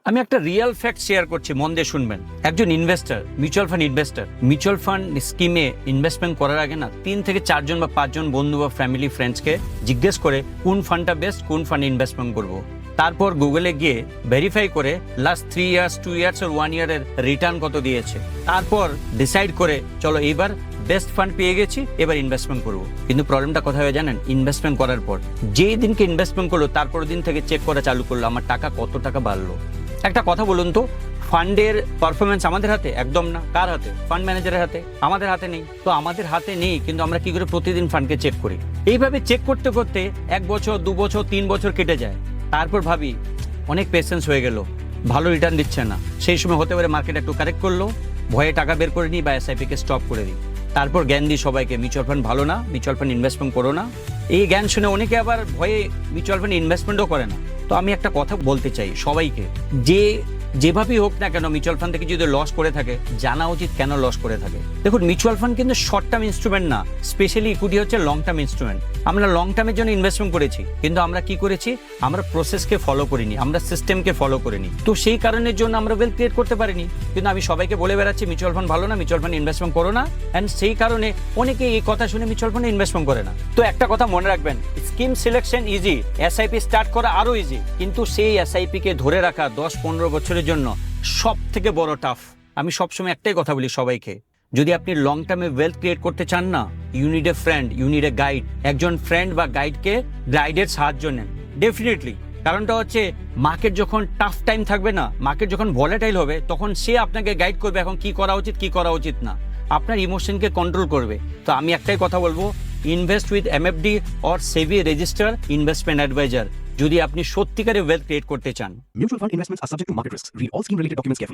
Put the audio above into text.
আমি একটা real fact share করছি, মন দিয়ে শুনবেন। একজন ইনভেস্টর, মিউচুয়াল ফান্ড স্কিমে ইনভেস্টমেন্ট করার আগে না 3 থেকে 4 জন বা 5 জন বন্ধু বা ফ্যামিলি ফ্রেন্ডসকে জিজ্ঞেস করে কোন ফান্ডটা বেস্ট, কোন ফান্ডে ইনভেস্টমেন্ট করব। তারপর গুগলে গিয়ে ভেরিফাই করে লাস্ট 3 ইয়ার্স, 2 ইয়ার্স আর 1 ইয়ারের রিটার্ন কত দিয়েছে। তারপর ডিসাইড করে চলো এইবার বেস্ট ফান্ড পেয়ে গেছি, এবার ইনভেস্টমেন্ট করব। কিন্তু প্রবলেমটা কোথায় হয় জানেন? ইনভেস্টমেন্ট করার পর যেই দিনকে ইনভেস্টমেন্ট করলো তারপর দিন থেকে চেক করা চালু করলো আমার টাকা কত টাকা বাড়লো। একটা কথা বলুন তো, ফান্ডের পারফরমেন্স আমাদের হাতে? একদম না। কার হাতে? ফান্ড ম্যানেজারের হাতে। আমাদের হাতে নেই। তো আমাদের হাতে নেই, কিন্তু আমরা কি করে প্রতিদিন ফান্ডকে চেক করি? এইভাবে চেক করতে করতে 1 বছর, 2 বছর, 3 বছর কেটে যায়। তারপর ভাবি অনেক পেশেন্স হয়ে গেল, ভালো রিটার্ন দিচ্ছে না। সেই সময় হতে পারে মার্কেট একটু কারেক্ট করলো, ভয়ে টাকা বের করে নিই বা এসআইপিকে স্টপ করে দিই। তারপর জ্ঞান দিই সবাইকে, মিউচুয়াল ফান্ড ভালো না, মিউচুয়াল ফান্ড ইনভেস্টমেন্ট করো না। এই জ্ঞান শুনে অনেকে আবার ভয়ে মিউচুয়াল ফান্ড ইনভেস্টমেন্টও করে না। তো আমি একটা কথা বলতে চাই সবাইকে, যেভাবেই হোক না কেন মিউচুয়াল ফান্ড থেকে যদি লস করে থাকে, জানা উচিত কেন লস করে থাকে। দেখুন, মিউচুয়াল ফান্ড কিন্তু শর্ট টার্ম ইনস্ট্রুমেন্ট না, স্পেশালি ইকুইটি হচ্ছে লং টার্ম ইনস্ট্রুমেন্ট। আমরা লং টার্মের জন্য ইনভেস্টমেন্ট করেছি, কিন্তু আমরা কি করেছি? আমরা প্রসেসকে ফলো করিনি, আমরা সিস্টেমকে ফলো করিনি। তো সেই কারণের জন্য আমরা ওয়েলথ ক্রিয়েট করতে পারিনি। কিন্তু আমি সবাইকে বলে বেড়াচ্ছি মিউচুয়াল ফান্ড ভালো না, মিউচুয়াল ফান্ড ইনভেস্টমেন্ট করো না, অ্যান্ড সেই কারণে অনেকে এই কথা শুনে মিউচুয়াল ফান্ডে ইনভেস্টমেন্ট করে না। তো একটা কথা মনে রাখবেন, scheme selection easy, SIP start করা আরো ইজি, কিন্তু সেই এসআইপি কে ধরে রাখা 10-15 বছরের জন্য সব থেকে বড় টাফ। আমি সবসময় একটাই কথা বলি সবাইকে, যদি আপনি লং টার্মে ওয়েলথ ক্রিয়েট করতে চান না, you need a friend, you need a guide. একজন ফ্রেন্ড বা গাইডের সাহায্য নেন ডেফিনেটলি। কারণটা হচ্ছে মার্কেট যখন টাফ টাইম থাকবে না, মার্কেট যখন ভলেটাইল হবে, তখন সে আপনাকে গাইড করবে এখন কি করা উচিত, কি করা উচিত না। আপনার ইমোশনকে কন্ট্রোল করবে। তো আমি একটাই কথা বলবো, invest with MFD or SEBI register investment adviser, যদি আপনি সত্যিকারে ওয়েলথ ক্রিয়েট করতে চান। Mutual fund investments are subject to market risks. Read all scheme related documents carefully.